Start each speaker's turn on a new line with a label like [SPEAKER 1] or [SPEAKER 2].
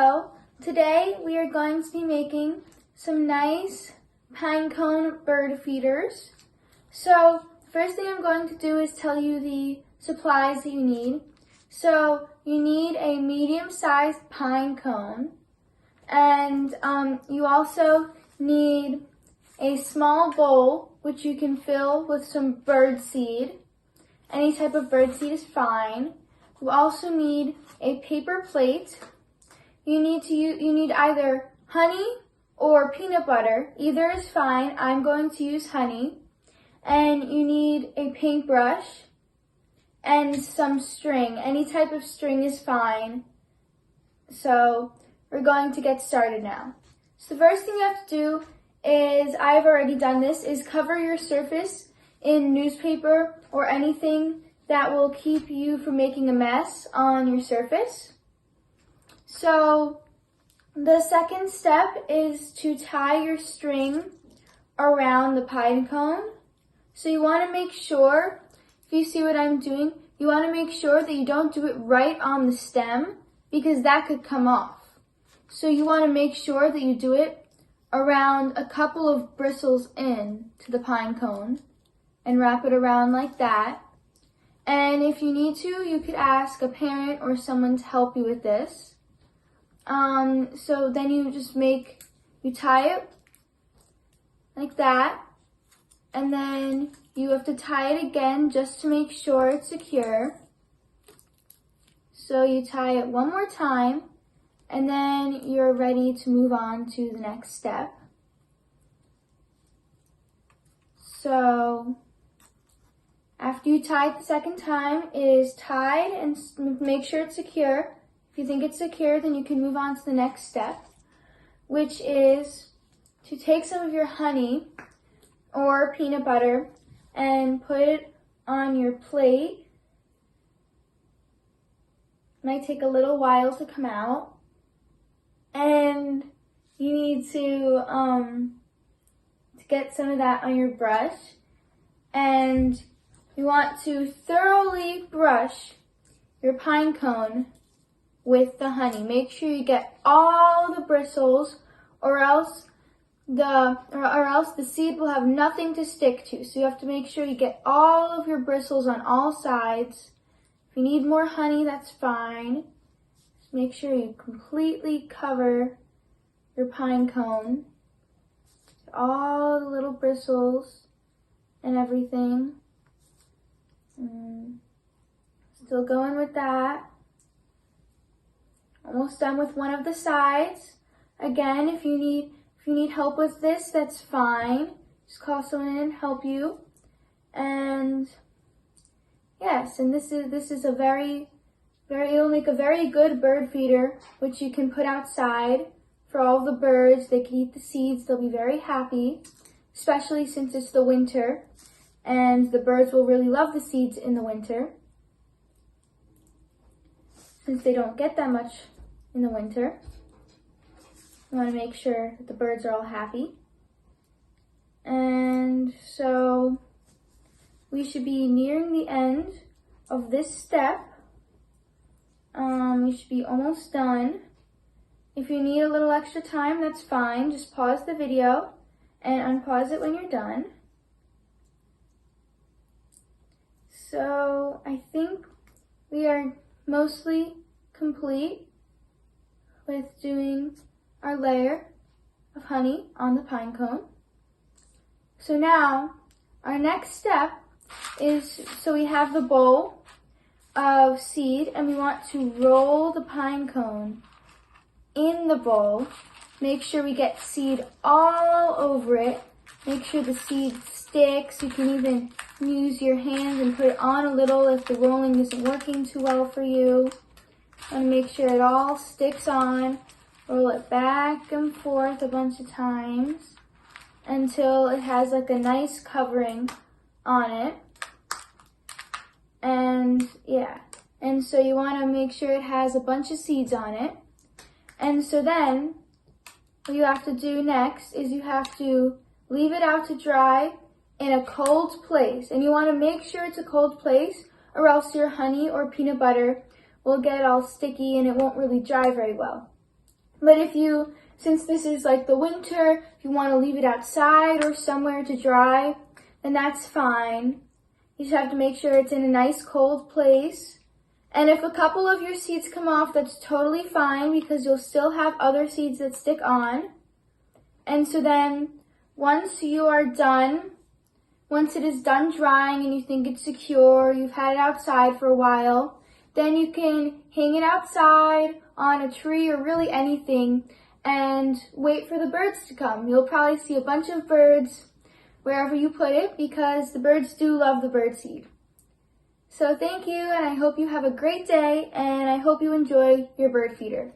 [SPEAKER 1] Hello, today we are going to be making some nice pine cone bird feeders. So first thing I'm going to do is tell you the supplies that you need. So you need a medium-sized pine cone, and you also need a small bowl which you can fill with some bird seed. Any type of bird seed is fine. You also need a paper plate. You need either honey or peanut butter. Either is fine. I'm going to use honey. And you need a paintbrush and some string. Any type of string is fine. So we're going to get started now. So the first thing you have to do is, I've already done this, is cover your surface in newspaper or anything that will keep you from making a mess on your surface. So the second step is to tie your string around the pine cone. So you want to make sure, if you see what I'm doing, you want to make sure that you don't do it right on the stem because that could come off. So you want to make sure that you do it around a couple of bristles in to the pine cone and wrap it around like that. And if you need to, you could ask a parent or someone to help you with this. So then you tie it like that, and then you have to tie it again just to make sure it's secure. So you tie it one more time, and then you're ready to move on to the next step. So after you tie it the second time, it is tied, and make sure it's secure. If you think it's secure, then you can move on to the next step, which is to take some of your honey or peanut butter and put it on your plate. It might take a little while to come out. And you need to get some of that on your brush. And you want to thoroughly brush your pine cone with the honey. Make sure you get all the bristles, or else the seed will have nothing to stick to. So you have to make sure you get all of your bristles on all sides. If you need more honey, that's fine. Just make sure you completely cover your pine cone. All the little bristles and everything. Still going with that. Almost done with one of the sides. Again, if you need help with this, that's fine. Just call someone in and help you. And yes, and this is a it'll make a very good bird feeder, which you can put outside for all the birds. They can eat the seeds. They'll be very happy, especially since it's the winter, and the birds will really love the seeds in the winter, since they don't get that much in the winter. You want to make sure that the birds are all happy. And so we should be nearing the end of this step. We should be almost done. If you need a little extra time, that's fine. Just pause the video and unpause it when you're done. So I think we are mostly complete with doing our layer of honey on the pine cone. So now our next step is, so we have the bowl of seed and we want to roll the pine cone in the bowl. Make sure we get seed all over it. Make sure the seed sticks. You can even use your hands and put it on a little if the rolling isn't working too well for you. Want to make sure it all sticks on. Roll it back and forth a bunch of times until it has like a nice covering on it. And yeah, and so you want to make sure it has a bunch of seeds on it. And so then what you have to do next is you have to leave it out to dry in a cold place. And you want to make sure it's a cold place, or else your honey or peanut butter will get all sticky and it won't really dry very well. But since this is like the winter, if you want to leave it outside or somewhere to dry, then that's fine. You just have to make sure it's in a nice cold place. And if a couple of your seeds come off, that's totally fine because you'll still have other seeds that stick on. And so then once it is done drying and you think it's secure, you've had it outside for a while, then you can hang it outside on a tree or really anything and wait for the birds to come. You'll probably see a bunch of birds wherever you put it because the birds do love the birdseed. So thank you, and I hope you have a great day, and I hope you enjoy your bird feeder.